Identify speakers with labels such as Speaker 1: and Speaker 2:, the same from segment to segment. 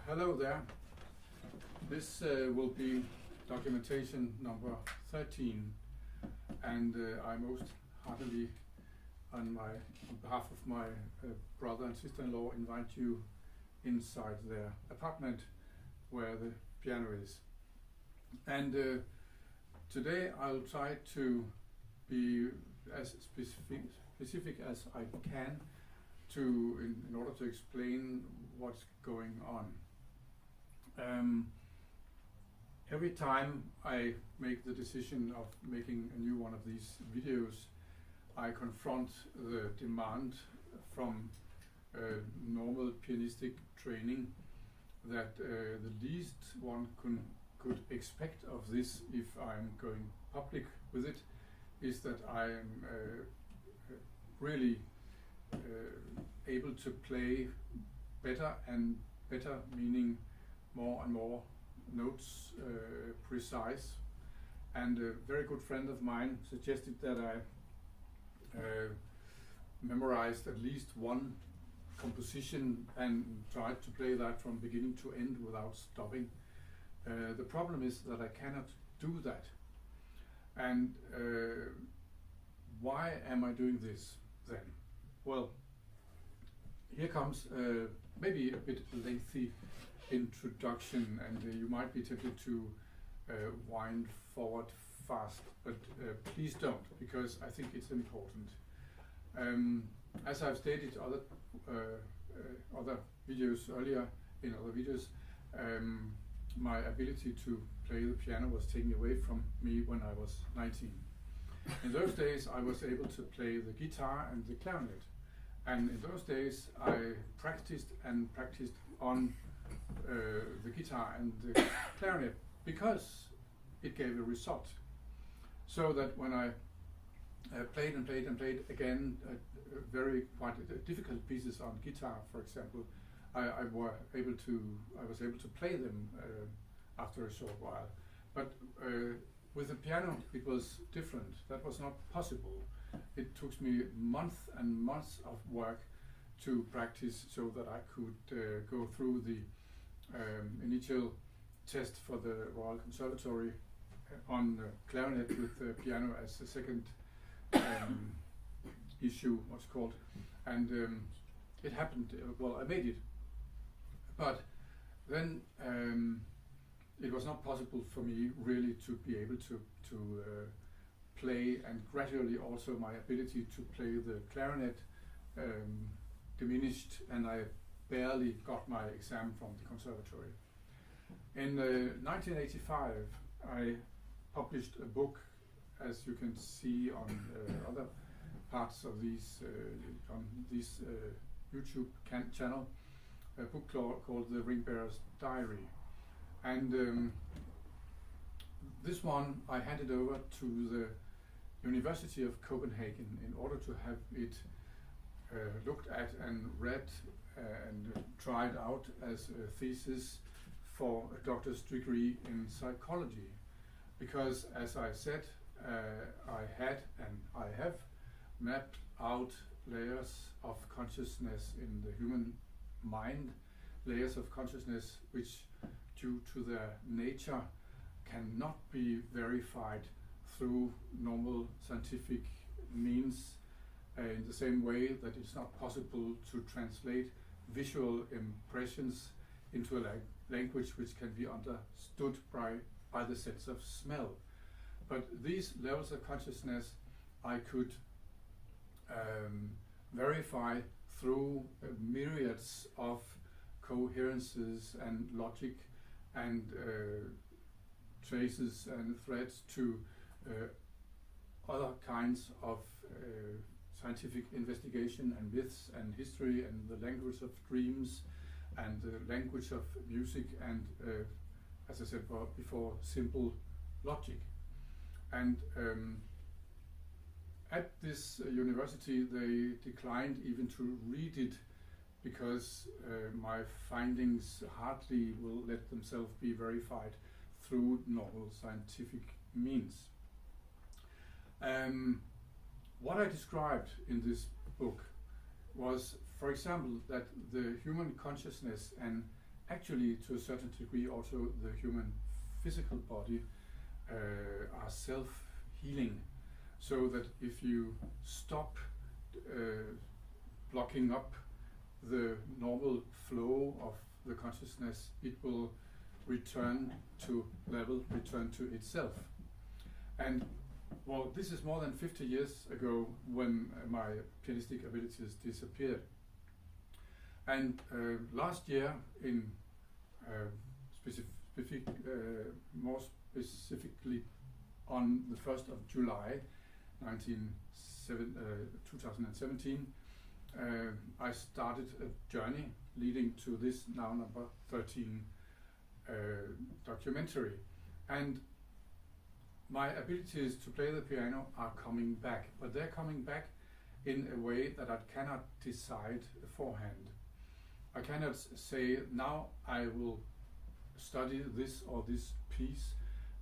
Speaker 1: Hello there. This will be documentation number 13, and I most heartily, on behalf of my brother and sister-in-law, invite you inside their apartment where the piano is. And today I'll try to be as specific as I can in order to explain what's going on. Every time I make the decision of making a new one of these videos, I confront the demand from normal pianistic training that the least one could expect of this, if I'm going public with it, is that I am really able to play better and better, meaning more and more notes, precise. And a very good friend of mine suggested that I memorized at least one composition and tried to play that from beginning to end without stopping. The problem is that I cannot do that. And why am I doing this then? Well, here comes maybe a bit lengthy introduction, and you might be tempted to wind forward fast, but please don't, because I think it's important. As I've stated other videos earlier, in other videos, my ability to play the piano was taken away from me when I was 19. In those days I was able to play the guitar and the clarinet, and in those days I practiced on the guitar and the clarinet because it gave a result. So that when I played again quite difficult pieces on guitar, for example, I was able to play them after a short while. But with the piano it was different. That was not possible. It took me months and months of work to practice so that I could go through the initial test for the Royal Conservatory on clarinet with the piano as the second issue, what's called. And it happened, well, I made it. But then it was not possible for me really to be able to play, and gradually also my ability to play the clarinet diminished, and I barely got my exam from the conservatory. In 1985 I published a book, as you can see on other parts of these on this YouTube channel, a book called The Ring Bearer's Diary. And this one I handed over to the University of Copenhagen in order to have it looked at and read and tried out as a thesis for a doctor's degree in psychology. Because, as I said, I had and I have mapped out layers of consciousness in the human mind, layers of consciousness which, due to their nature, cannot be verified through normal scientific means, in the same way that it's not possible to translate visual impressions into a language which can be understood by the sense of smell. But these levels of consciousness I could verify through myriads of coherences and logic and traces and threads to other kinds of scientific investigation and myths and history and the language of dreams and the language of music and, as I said before, simple logic. And at this university they declined even to read it, because my findings hardly will let themselves be verified through normal scientific means. What I described in this book was, for example, that the human consciousness and actually, to a certain degree, also the human physical body are self-healing. So that if you stop blocking up the normal flow of the consciousness, it will return to itself. And well, this is more than 50 years ago when my pianistic abilities disappeared. And last year, in more specifically on the 1st of July 2017, I started a journey leading to this now number 13 documentary. And my abilities to play the piano are coming back, but they're coming back in a way that I cannot decide beforehand. I cannot say, now I will study this or this piece,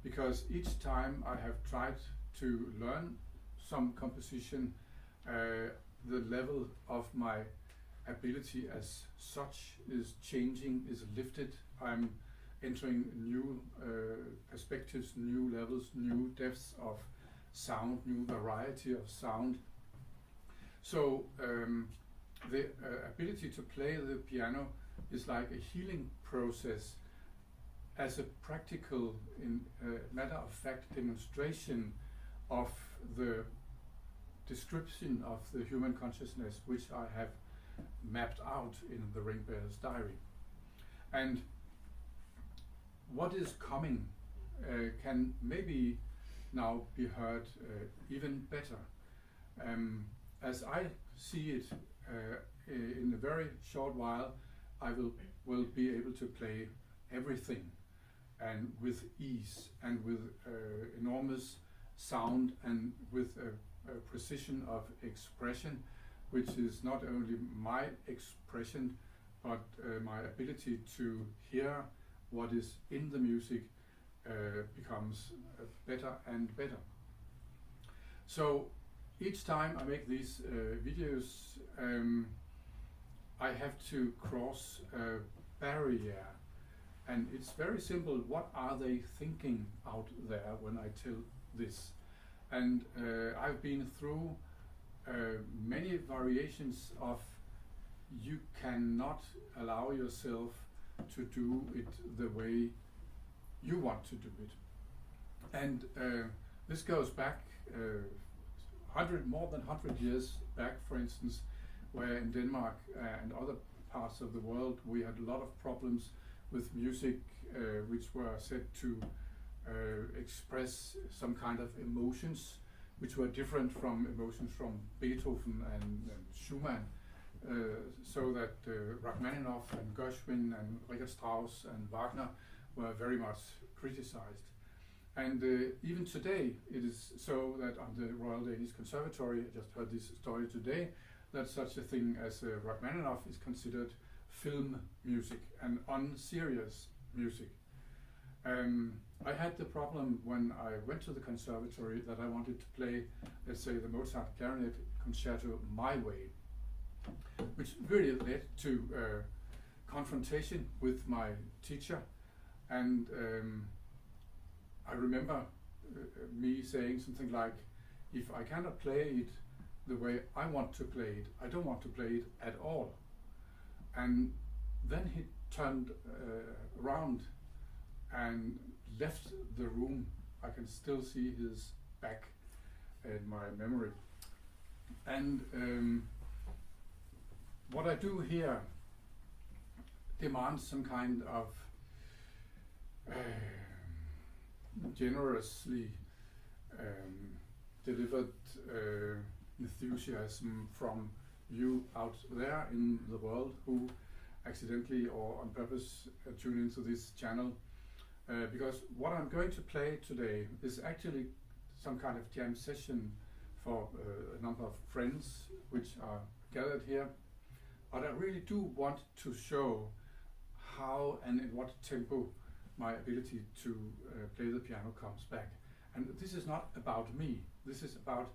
Speaker 1: because each time I have tried to learn some composition, the level of my ability as such is changing, is lifted. I'm entering new perspectives, new levels, new depths of sound, new variety of sound. So the ability to play the piano is like a healing process, as a practical, matter of fact demonstration of the description of the human consciousness which I have mapped out in the Ring Bearer's diary. And what is coming can maybe now be heard even better. As I see it, in a very short while I will be able to play everything, and with ease, and with enormous sound, and with a precision of expression, which is not only my expression, but my ability to hear what is in the music becomes better and better. So each time I make these videos, I have to cross a barrier, and it's very simple. What are they thinking out there when I tell this? And I've been through many variations of you cannot allow yourself to do it the way you want to do it. And this goes back more than 100 years back, for instance, where in Denmark and other parts of the world we had a lot of problems with music which were said to express some kind of emotions which were different from emotions from Beethoven and Schumann, so that Rachmaninoff and Gershwin and Richard Strauss and Wagner were very much criticized. And even today it is so that on the Royal Danish Conservatory, I just heard this story today, that such a thing as Rachmaninoff is considered film music and unserious music. I had the problem when I went to the conservatory that I wanted to play, let's say, the Mozart Clarinet Concerto my way, which really led to confrontation with my teacher. And I remember me saying something like, if I cannot play it the way I want to play it, I don't want to play it at all. And then he turned around and left the room. I can still see his back in my memory. And what I do here demands some kind of generously delivered enthusiasm from you out there in the world who accidentally or on purpose tune into this channel, because what I'm going to play today is actually some kind of jam session for a number of friends which are gathered here, but I really do want to show how and in what tempo my ability to play the piano comes back. And this is not about me, this is about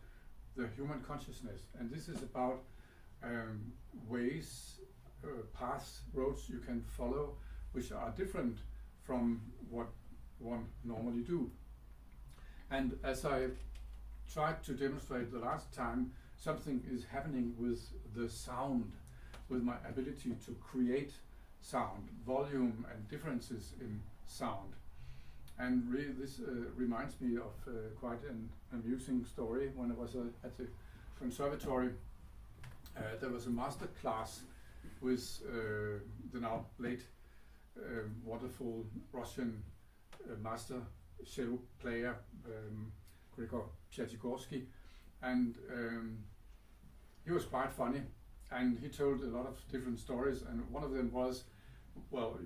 Speaker 1: the human consciousness, and this is about ways, paths, roads you can follow which are different from what one normally do. And as I tried to demonstrate the last time, something is happening with the sound, with my ability to create sound, volume and differences in sound. And really this reminds me of quite an amusing story. When I was at the conservatory, there was a master class with the now late wonderful Russian master cello player Grigor Piatigorsky, and he was quite funny, and he told a lot of different stories, and one of them was, well,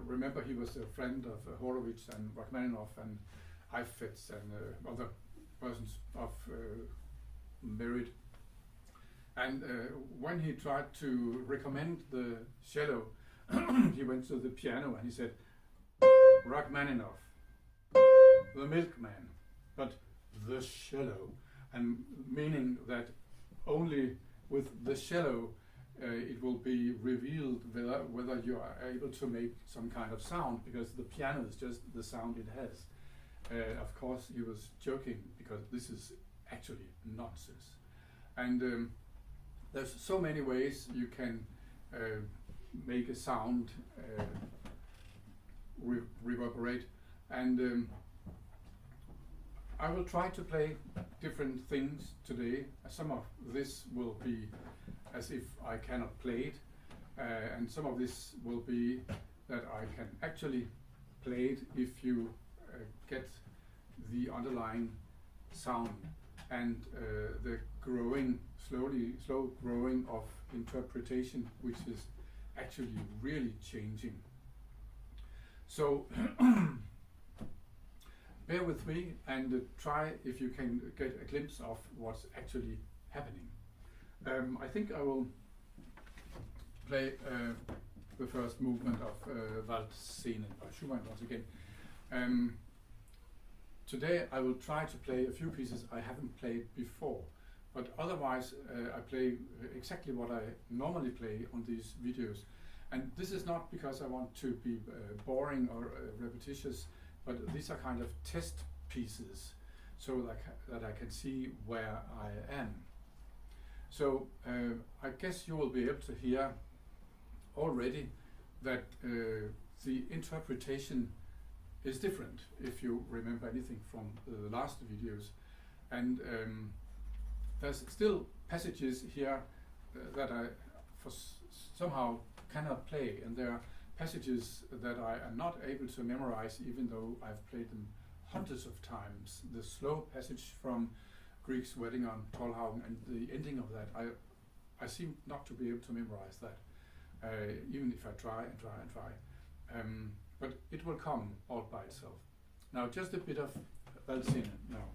Speaker 1: remember he was a friend of Horowitz and Rachmaninoff and Heifetz and other persons of merit. And when he tried to recommend the cello, he went to the piano and he said, Rachmaninoff, the milkman, but the cello, and meaning that only with the cello it will be revealed whether you are able to make some kind of sound, because the piano is just the sound it has. Of course he was joking, because this is actually nonsense. And there's so many ways you can make a sound reverberate, and I will try to play different things today. Some of this will be as if I cannot play it, and some of this will be that I can actually play it if you get the underlying sound and the slow growing of interpretation, which is actually really changing. So bear with me and try if you can get a glimpse of what's actually happening. I think I will play the first movement of Waltz-Szenen by Schumann once again. Today I will try to play a few pieces I haven't played before, but otherwise I play exactly what I normally play on these videos. And this is not because I want to be boring or repetitious, but these are kind of test pieces, so that I can see where I am. So I guess you will be able to hear already that the interpretation is different, if you remember anything from the last videos. And there's still passages here that I somehow cannot play, and there are passages that I am not able to memorize, even though I've played them hundreds of times. The slow passage from Grieg's Wedding on Tollhagen and the ending of that, I seem not to be able to memorize that, even if I try and try and try. But it will come all by itself. Now just a bit of Waltz-Szenen now.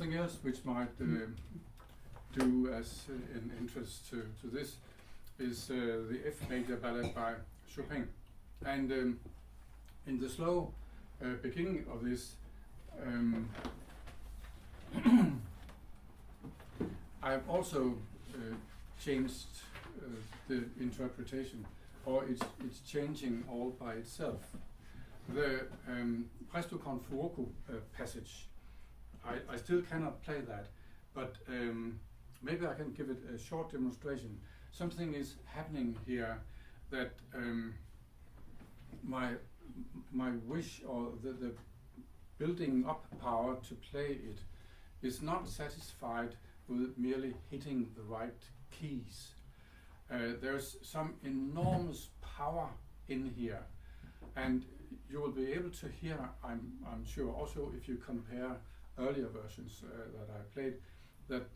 Speaker 1: Something else which might do as an interest to this is the F major ballet by Chopin. And in the slow beginning of this, I've also changed the interpretation, or it's changing all by itself. The Presto con fuoco passage, I still cannot play that, but maybe I can give it a short demonstration. Something is happening here that my wish, or the building up power to play it, is not satisfied with merely hitting the right keys. There's some enormous power in here, and you will be able to hear, I'm sure, also if you compare earlier versions that I played, that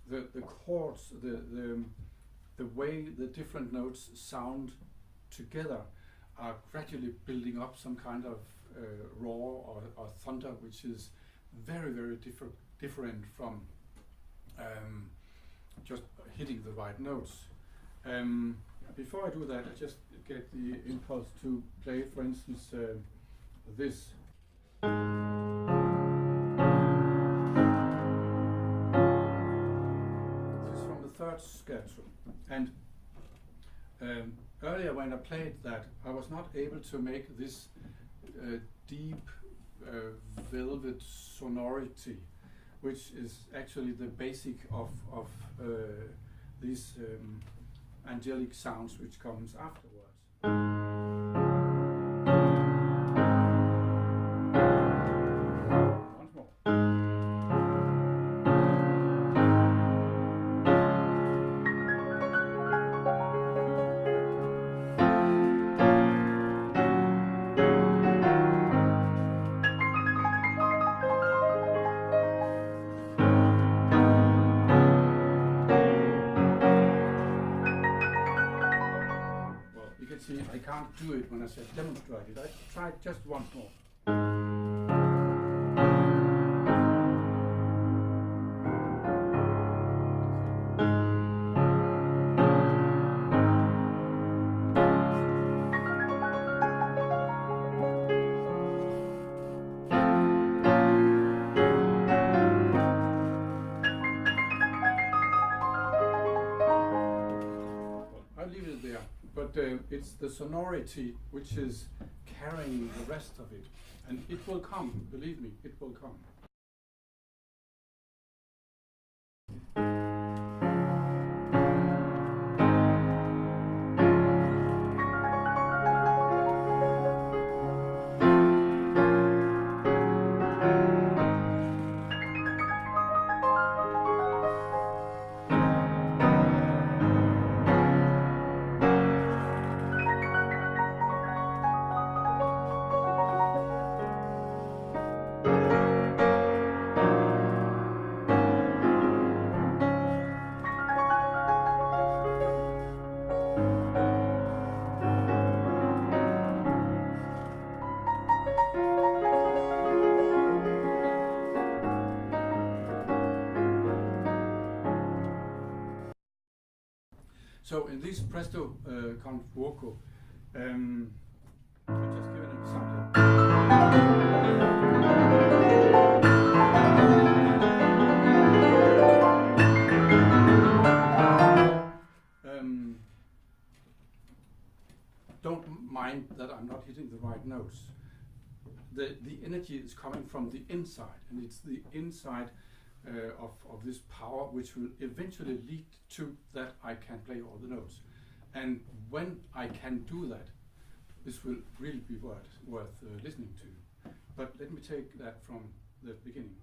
Speaker 1: the chords, the way the different notes sound together are gradually building up some kind of roar or thunder, which is very, very different from just hitting the right notes. Before I do that, I just get the impulse to play, for instance, this. This is from the third scherzo. And earlier when I played that, I was not able to make this deep velvet sonority, which is actually the basic of these angelic sounds which comes afterwards. Once more. See, I can't do it when I said demonstrate it. I tried just once more. I'll leave it there. But it's the sonority which is carrying the rest of it. And it will come, believe me, it will come. So in this Presto con fuoco, I'll just give an example. Don't mind that I'm not hitting the right notes. The energy is coming from the inside, and it's the inside of this power which will eventually lead to that I can play all the notes. And when I can do that, this will really be worth listening to. But let me take that from the beginning.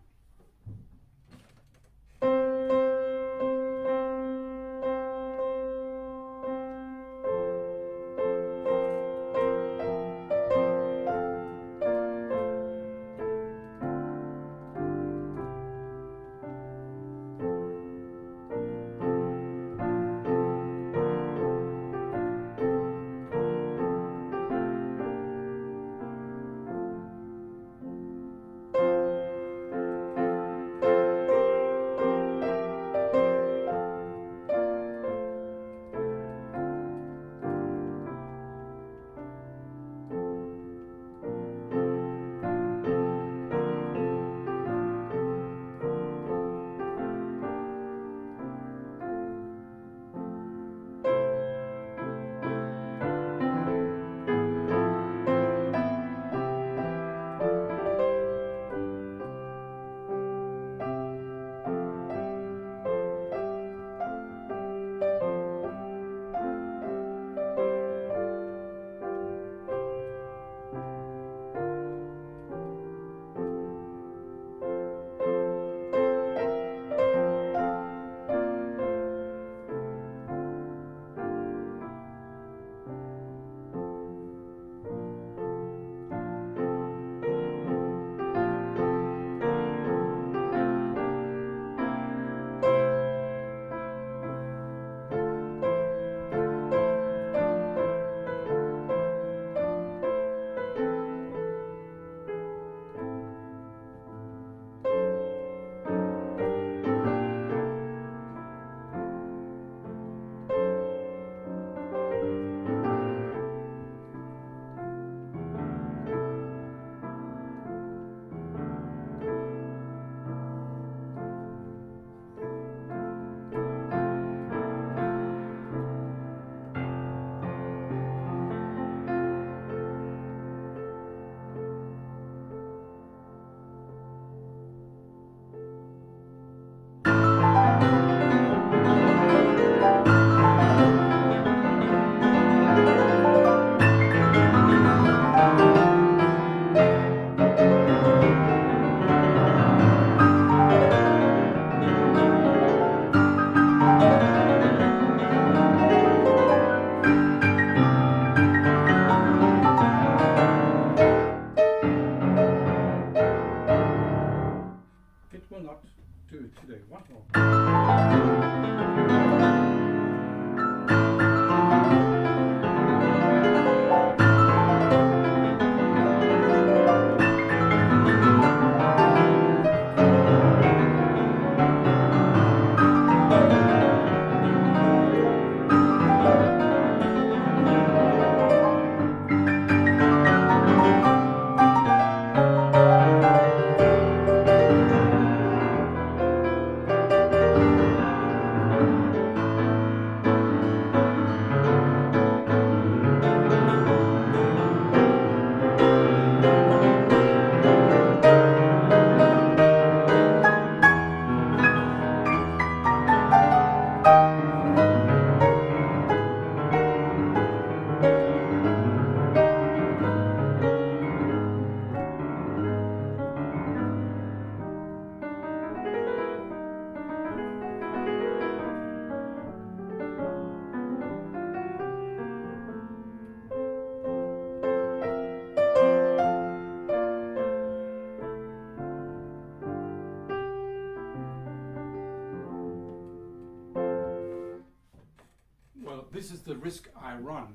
Speaker 1: Well, this is the risk I run,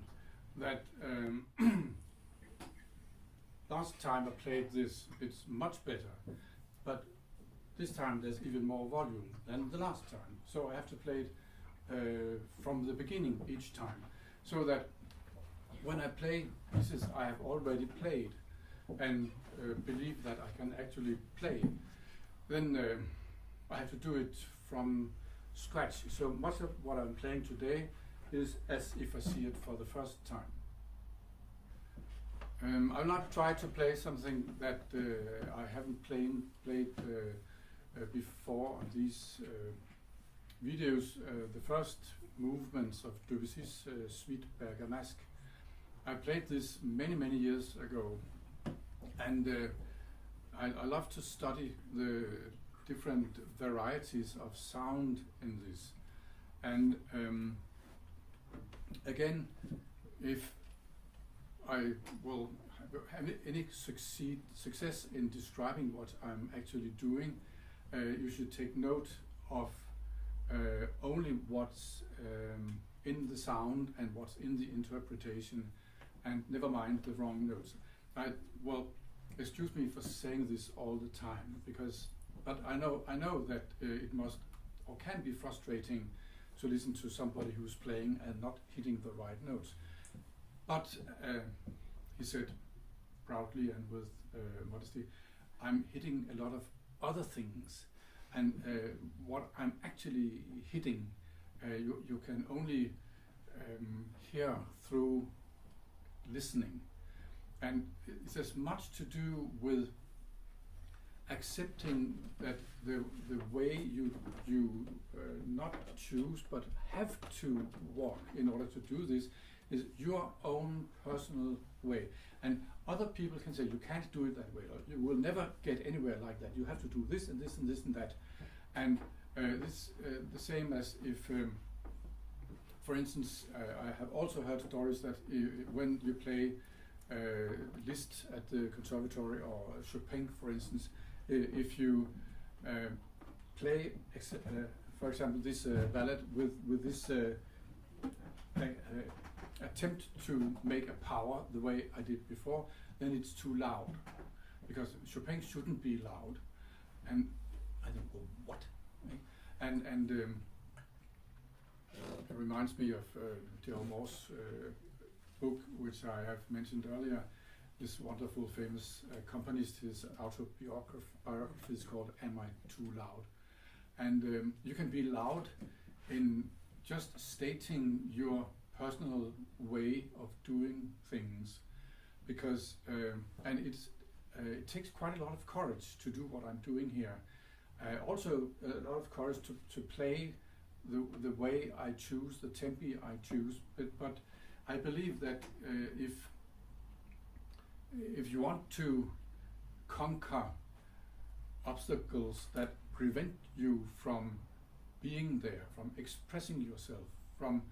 Speaker 1: that last time I played this, it's much better, but this time there's even more volume than the last time. So I have to play it from the beginning each time, so that when I play pieces I have already played and believe that I can actually play, then I have to do it from scratch. So much of what I'm playing today is as if I see it for the first time. I'll not try to play something that I haven't played before on these videos. The first movements of Debussy's Suite Bergamasque. I played this many years ago, and I love to study the different varieties of sound in this. And again, if I will have any success in describing what I'm actually doing, you should take note of only what's in the sound and what's in the interpretation, and never mind the wrong notes. Well, excuse me for saying this all the time, but I know that it must or can be frustrating to listen to somebody who's playing and not hitting the right notes. But he said proudly and with modesty, I'm hitting a lot of other things, and what I'm actually hitting you can only hear through listening. And it has much to do with accepting that the way you not choose but have to walk in order to do this is your own personal way. And other people can say you can't do it that way, or you will never get anywhere like that. You have to do this and this and this and that. And this the same as if, for instance, I have also heard stories that when you play Liszt at the conservatory, or Chopin, for instance, if you play, for example, this ballad with this attempt to make a power the way I did before, then it's too loud, because Chopin shouldn't be loud. And I think, well, what? And it reminds me of Moore's book, which I have mentioned earlier. This wonderful, famous componist, his autobiography is called "Am I Too Loud?" And you can be loud in just stating your personal way of doing things, because and it takes quite a lot of courage to do what I'm doing here. Also a lot of courage to play the way I choose, the tempi I choose. But I believe that if you want to conquer obstacles that prevent you from being there, from expressing yourself, from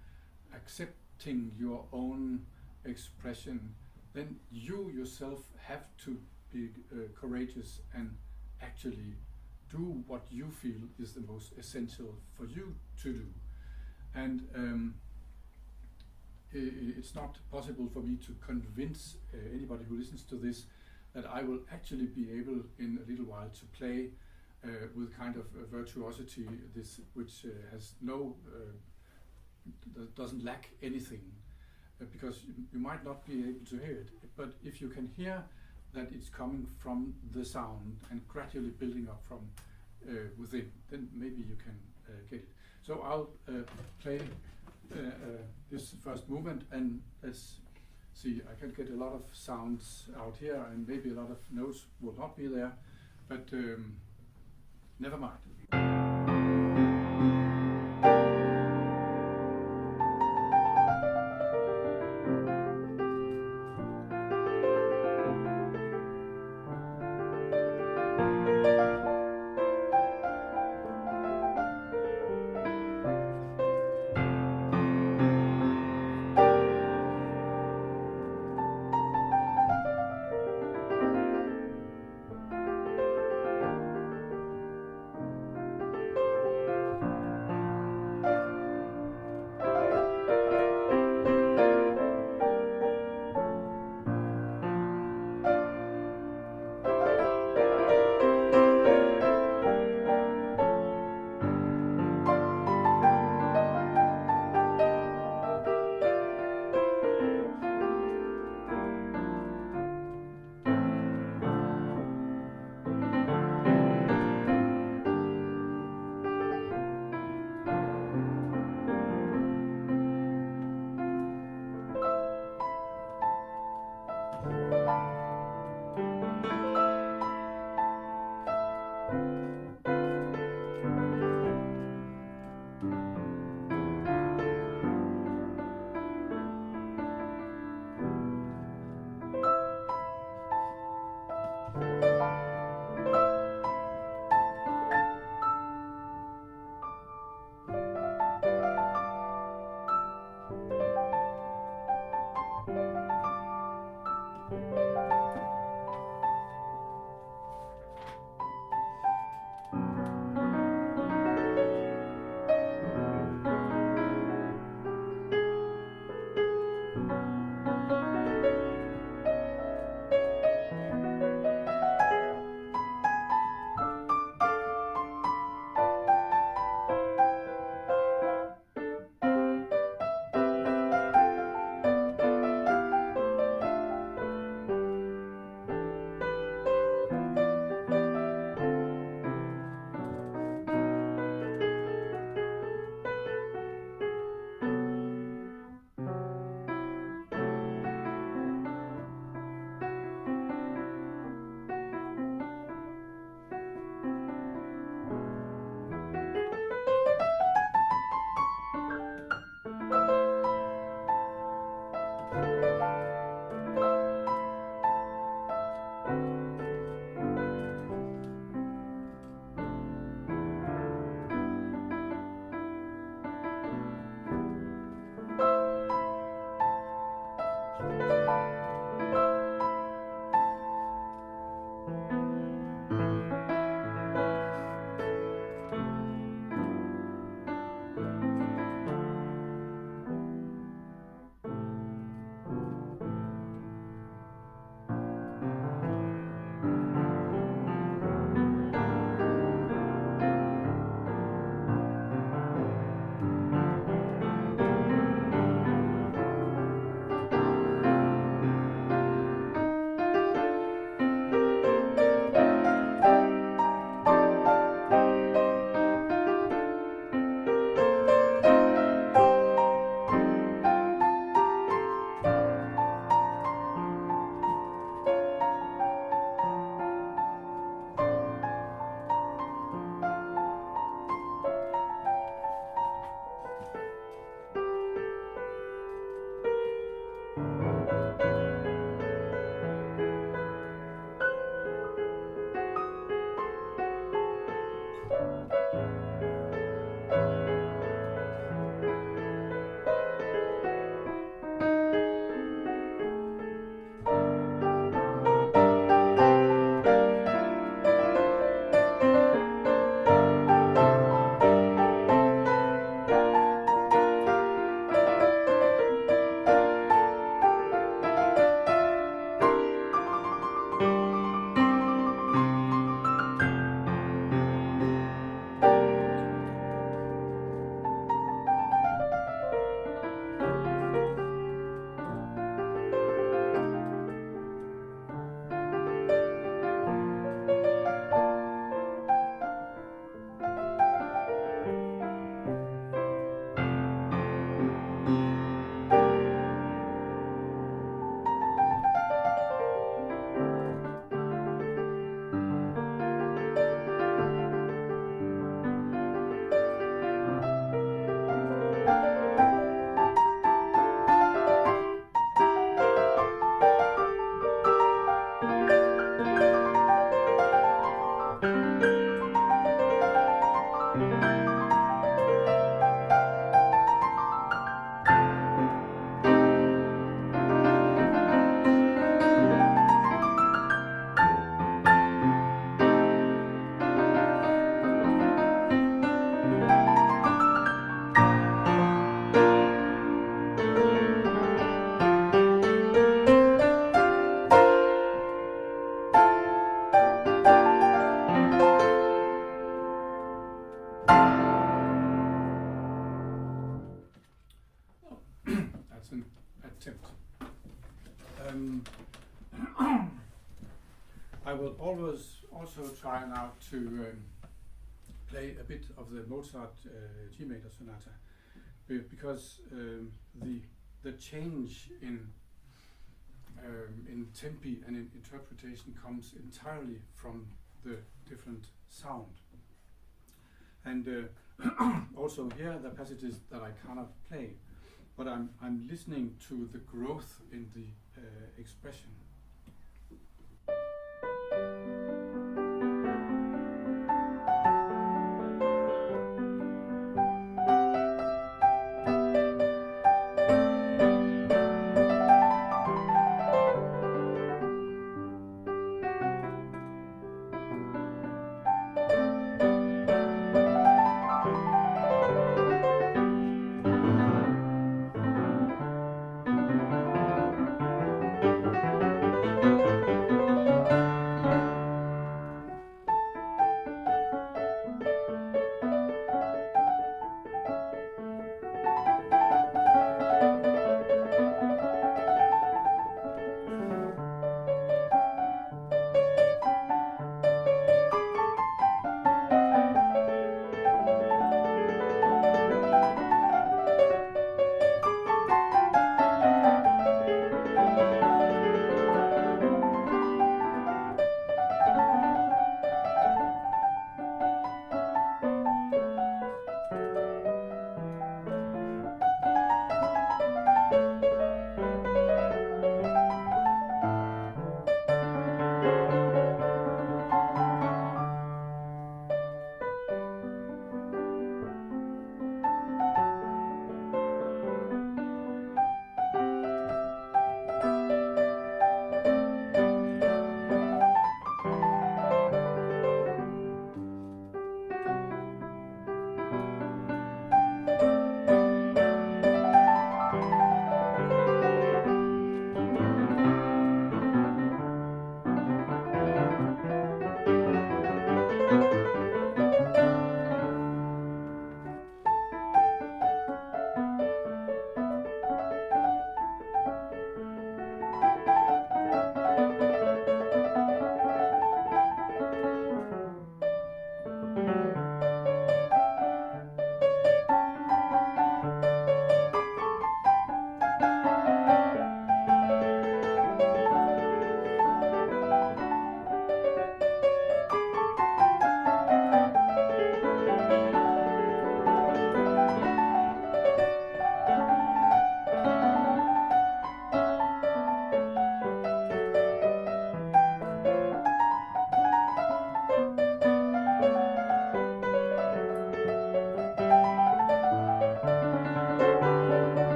Speaker 1: accepting your own expression, then you yourself have to be courageous and actually do what you feel is the most essential for you to do. And it's not possible for me to convince anybody who listens to this that I will actually be able in a little while to play with kind of virtuosity, this which has no doesn't lack anything, because you might not be able to hear it. But if you can hear that it's coming from the sound and gradually building up from within, then maybe you can get it. So I'll play this first movement, and let's see, I can get a lot of sounds out here, and maybe a lot of notes will not be there, but never mind. as an attempt. I will always also try now to play a bit of the Mozart G major sonata, because the change in tempi and in interpretation comes entirely from the different sound. And also here the passages that I cannot play, but I'm listening to the growth in the expression.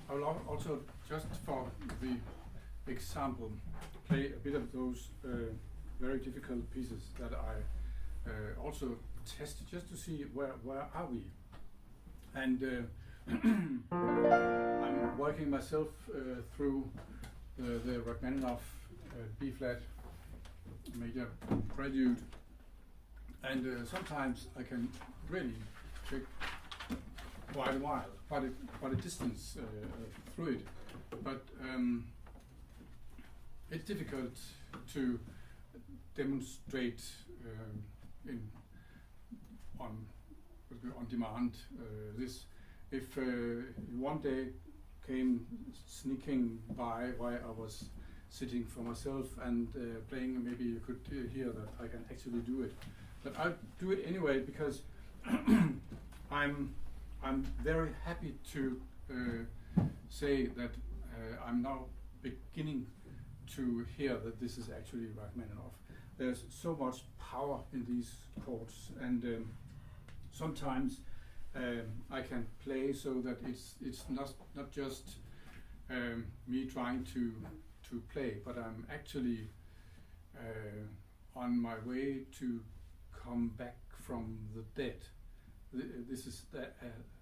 Speaker 1: I will also, just for the example, play a bit of those very difficult pieces that I also tested just to see where are we. And I'm working myself through the Rachmaninoff B-flat major prelude, and sometimes I can really take quite a while, quite a distance through it, but it's difficult to demonstrate on demand this. If you one day came sneaking by while I was sitting for myself and playing. Maybe you could hear that I can actually do it, but I'll do it anyway because I'm very happy to say that I'm now beginning to hear that this is actually Rachmaninoff. There's so much power in these chords, and sometimes I can play so that it's not just me trying to play, but I'm actually on my way to come back from the dead. This is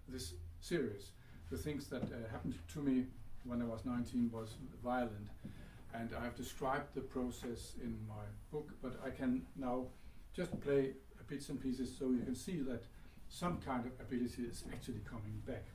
Speaker 1: this series. The things that happened to me when I was 19 was violent, and I have described the process in my book, but I can now just play bits and pieces so you can see that some kind of ability is actually coming back.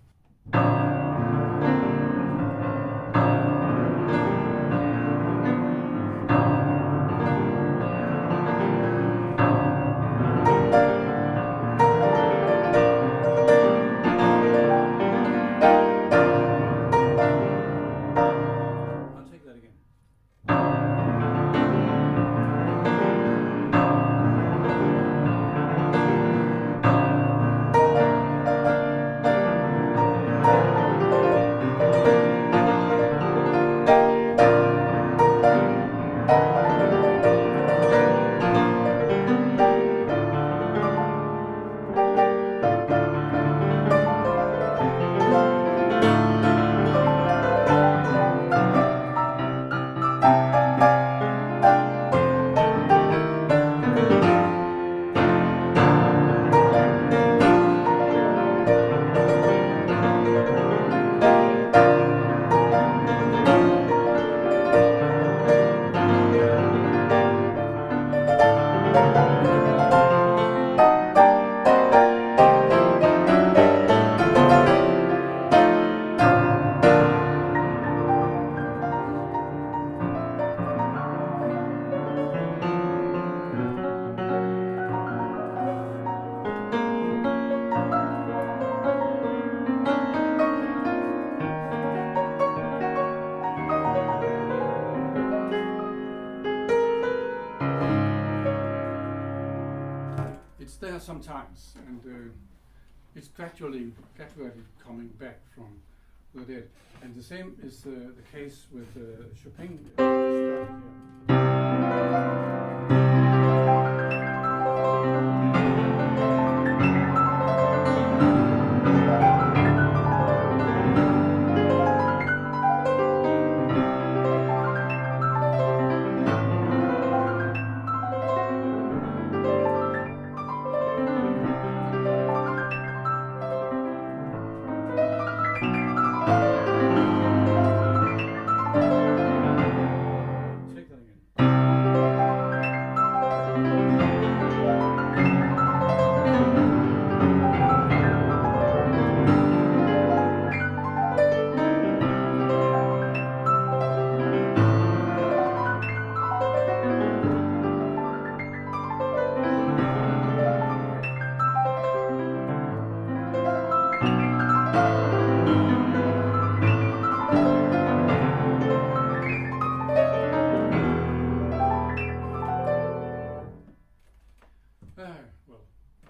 Speaker 1: There sometimes, and it's gradually coming back from the dead. And the same is the case with Chopin.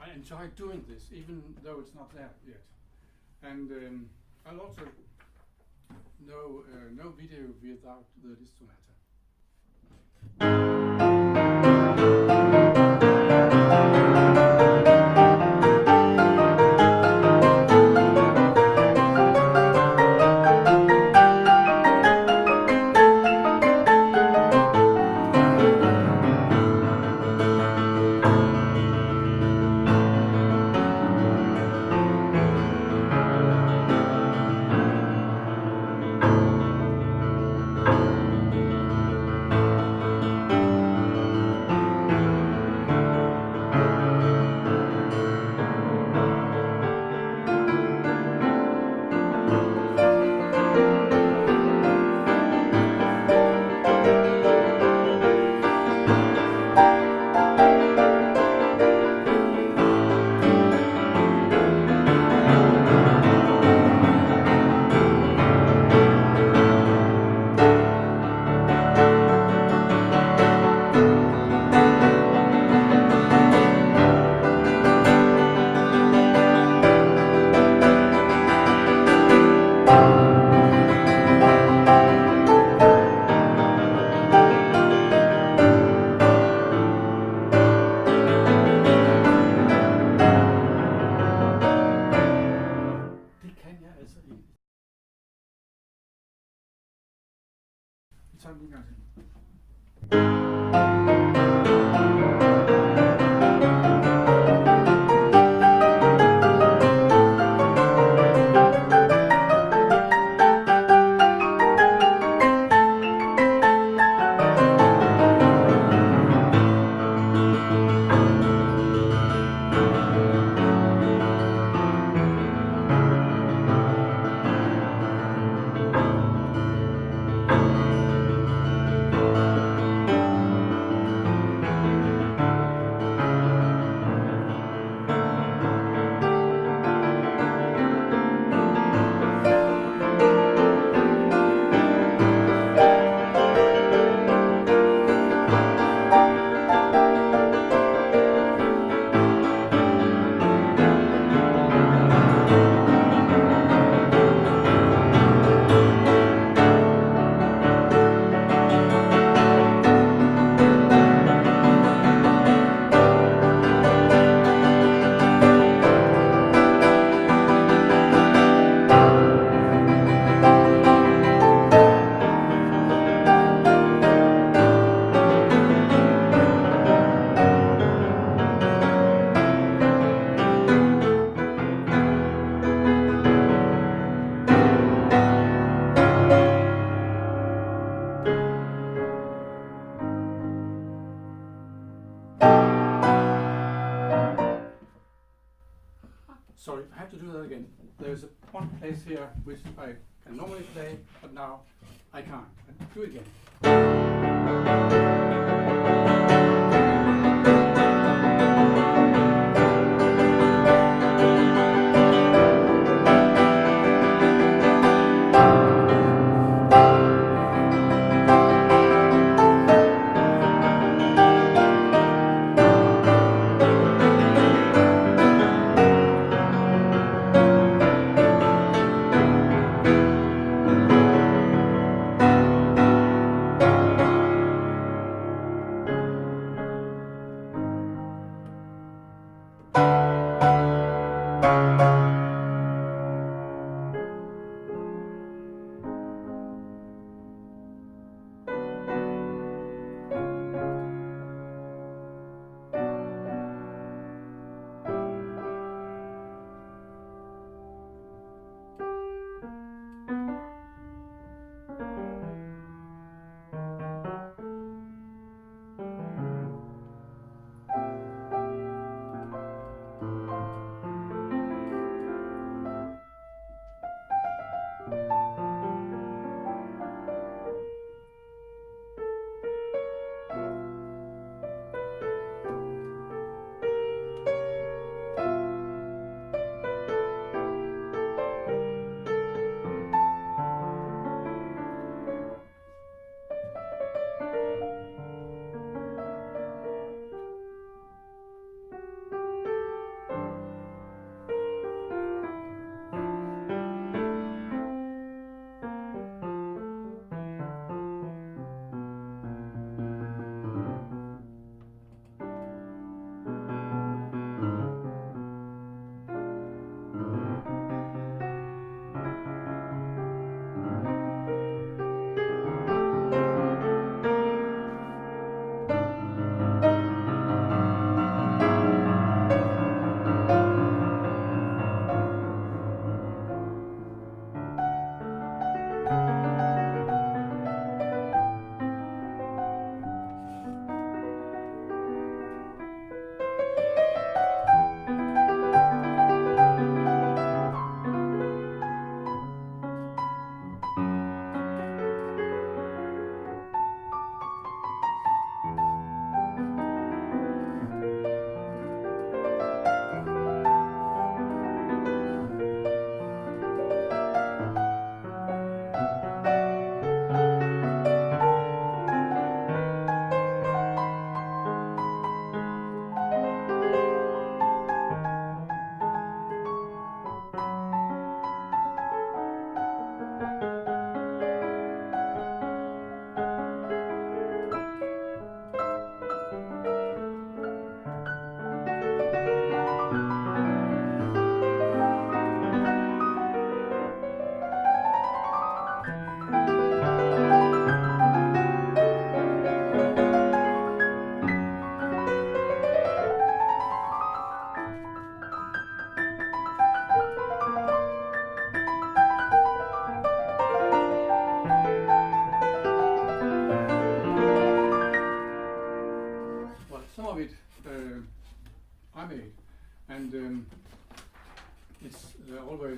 Speaker 1: I enjoy doing this, even though it's not there yet. And I'll also no video without the Liszt sonata. Vi tager den en gang til. Sorry, I have to do that again. There's one place here which I can normally play, but now I can't. Do it again.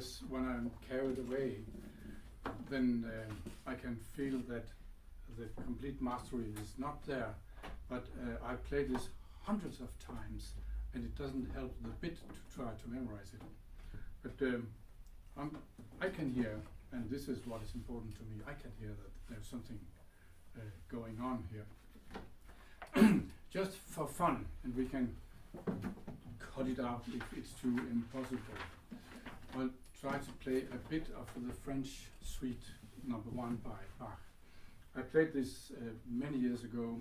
Speaker 1: because when I'm carried away, then I can feel that the complete mastery is not there. But I play this hundreds of times, and it doesn't help the bit to try to memorize it. But I can hear, and this is what is important to me, I can hear that there's something going on here. Just for fun, and we can cut it out if it's too impossible. I'll try to play a bit of the French Suite No. 1 by Bach. I played this many years ago,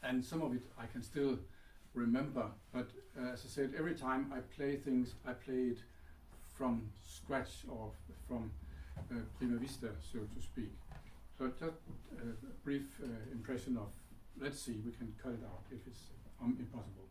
Speaker 1: and some of it I can still remember, but as I said, every time I play things, I play it from scratch or from prima vista, so to speak. So just a brief impression of, let's see, we can cut it out if it's impossible.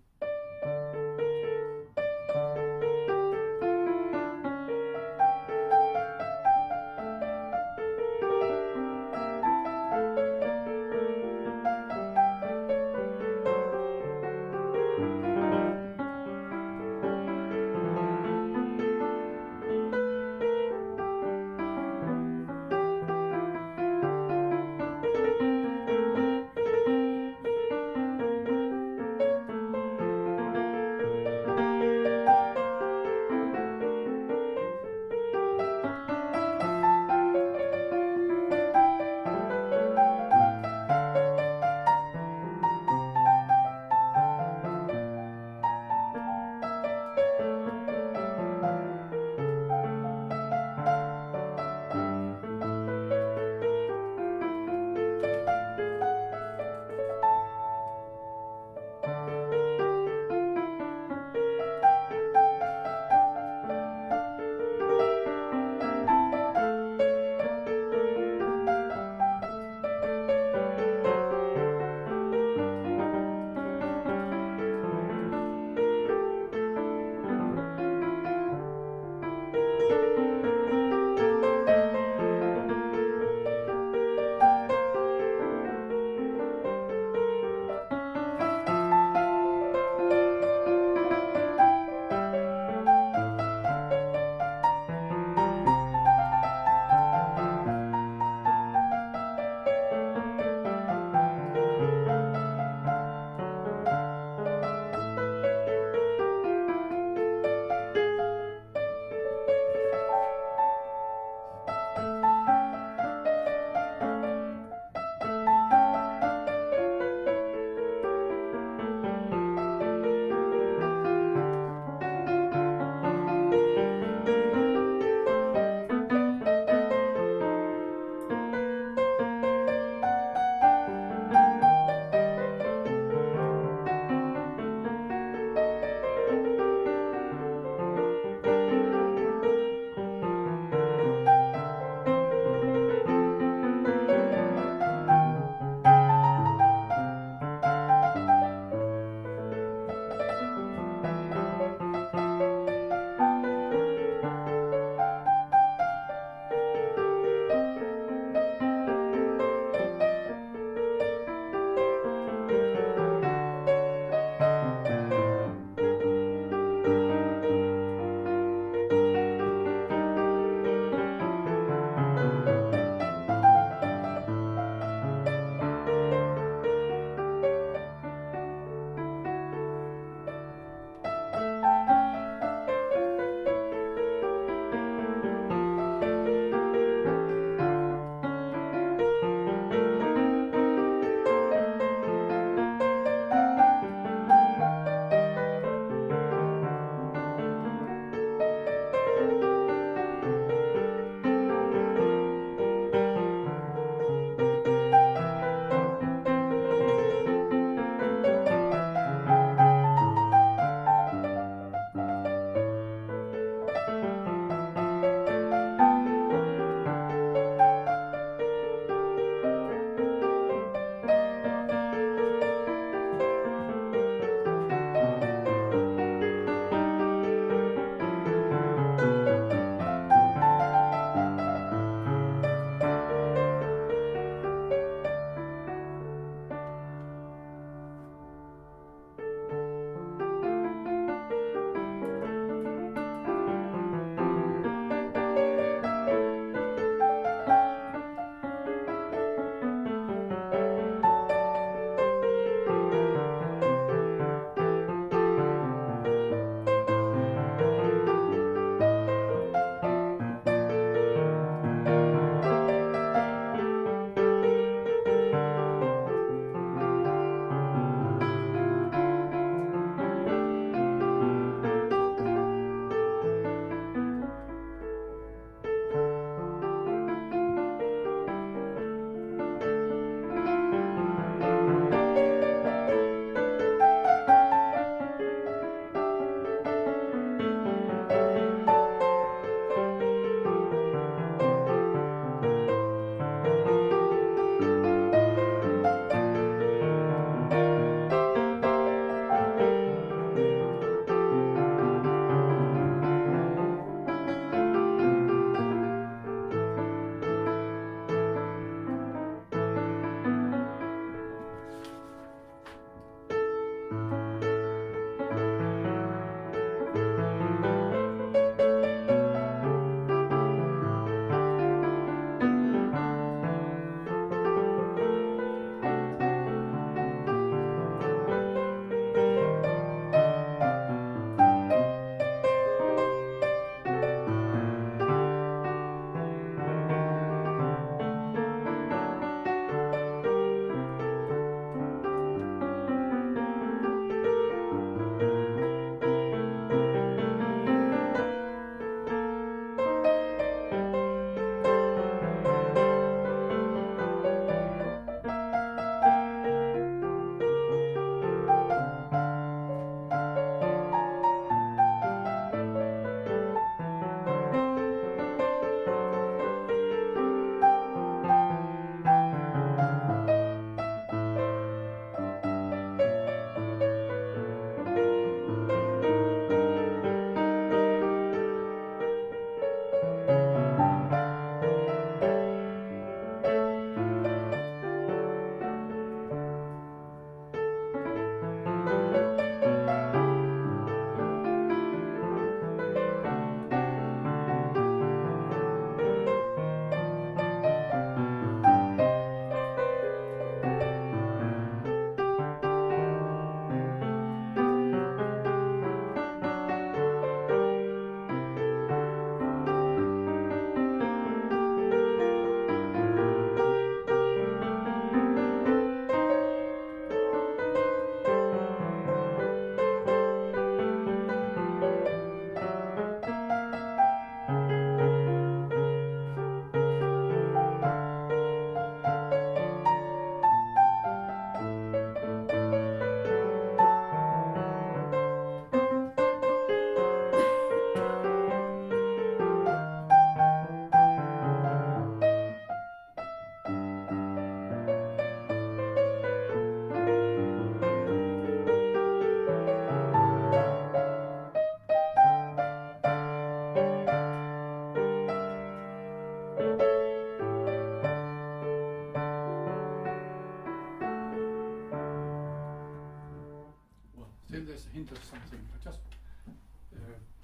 Speaker 1: hint of something. I just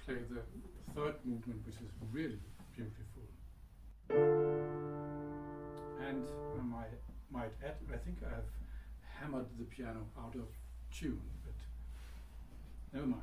Speaker 1: play the third movement, which is really beautiful. And I might add, I think I have hammered the piano out of tune, but never mind.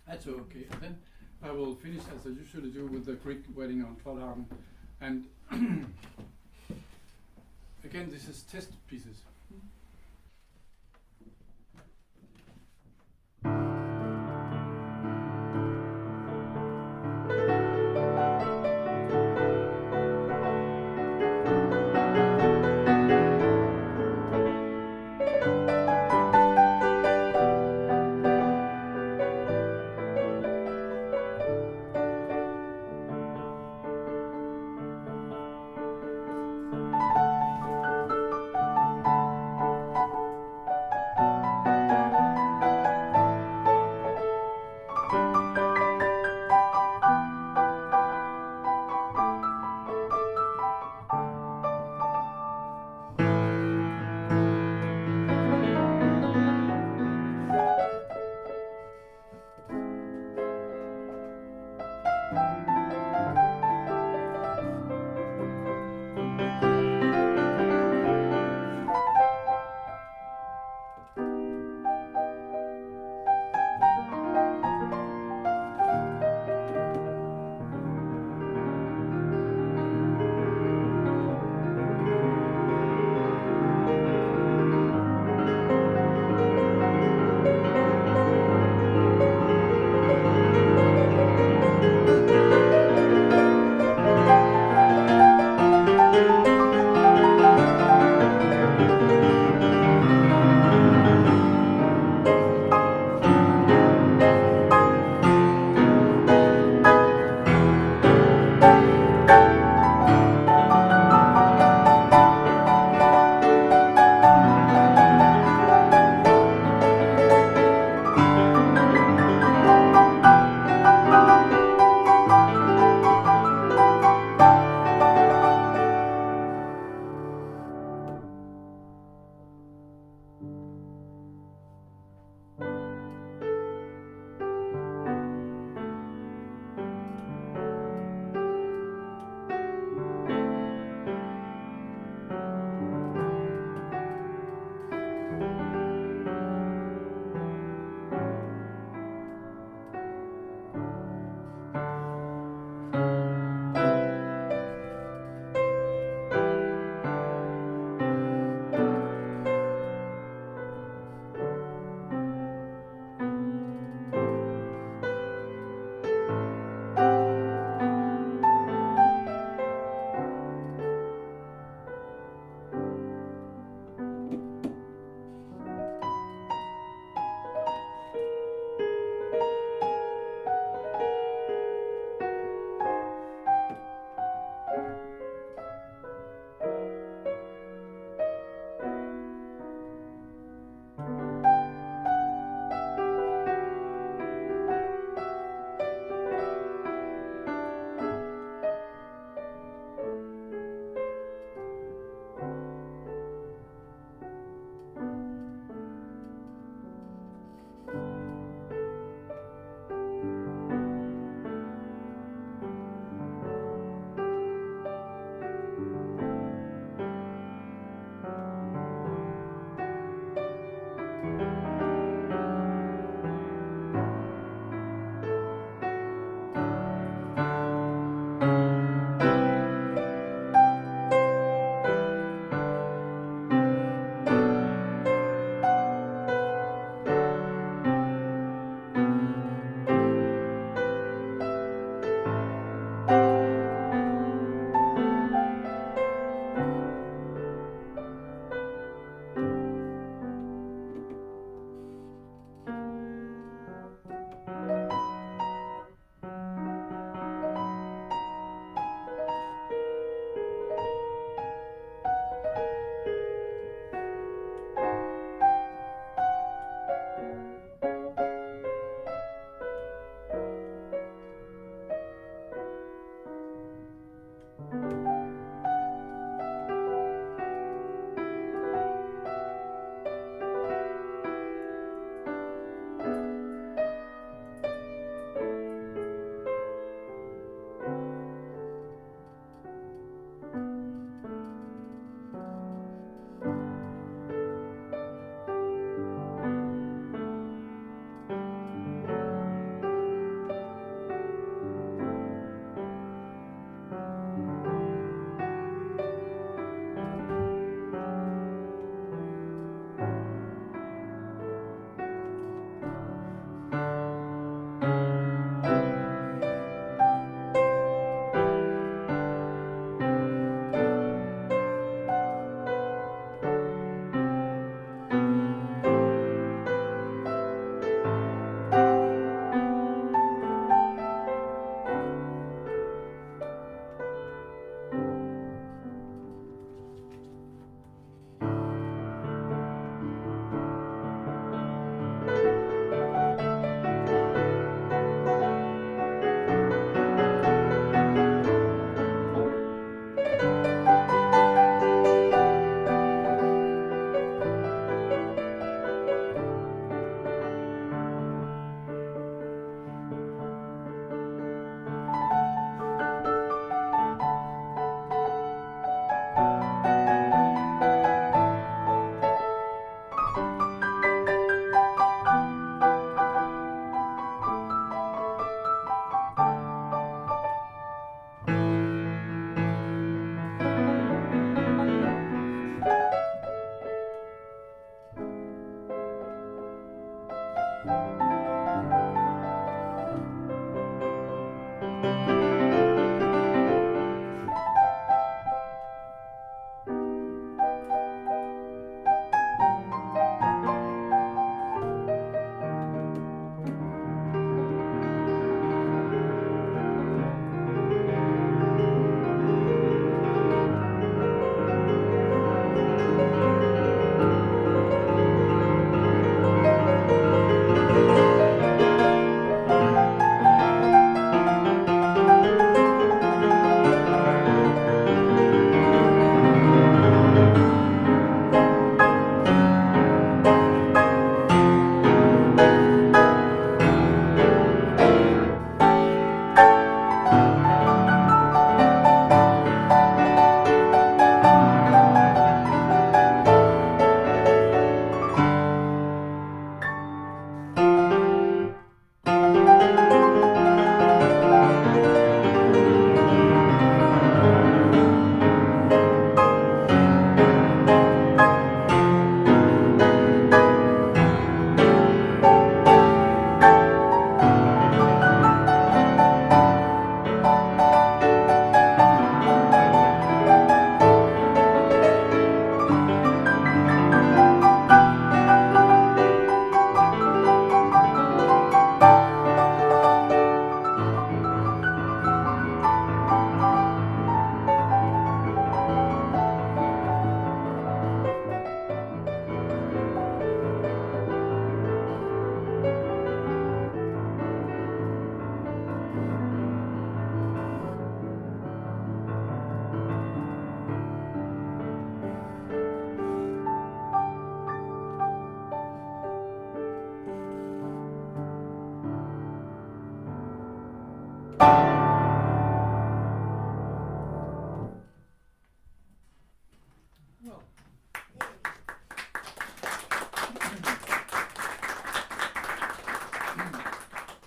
Speaker 1: That's okay. And then I will finish as I usually do with the Greek wedding on Trollhagen. And again, this is test pieces.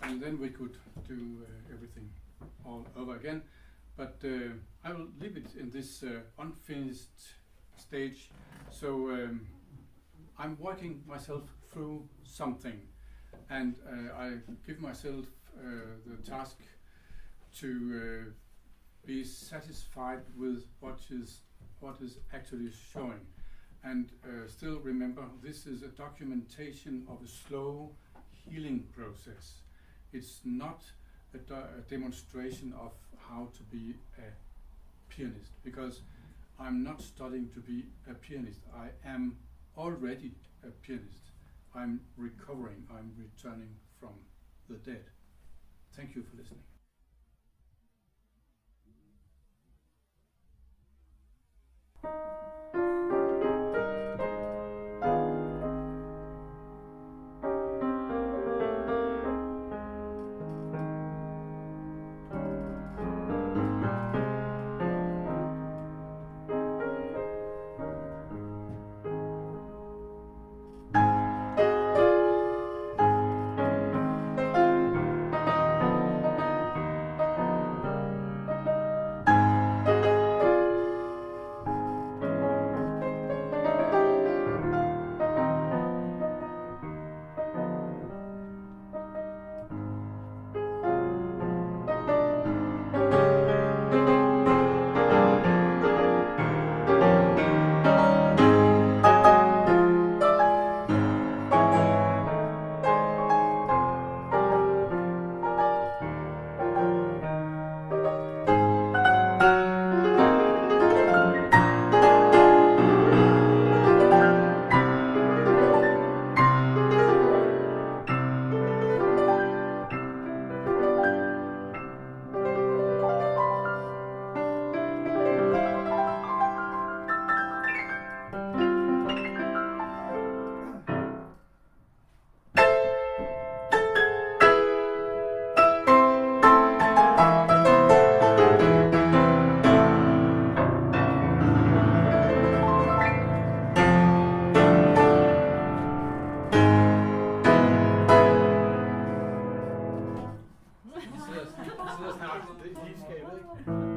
Speaker 1: And then we could do everything all over again, but I will leave it in this unfinished stage. So I'm working myself through something, and I give myself the task to be satisfied with what is actually showing, and still remember this is a documentation of a slow healing process. It's not a demonstration of how to be a pianist, because I'm not studying to be a pianist. I am already a pianist. I'm recovering, I'm returning from the dead. Thank you for listening.
Speaker 2: Sidder snart helt skabet, ikke?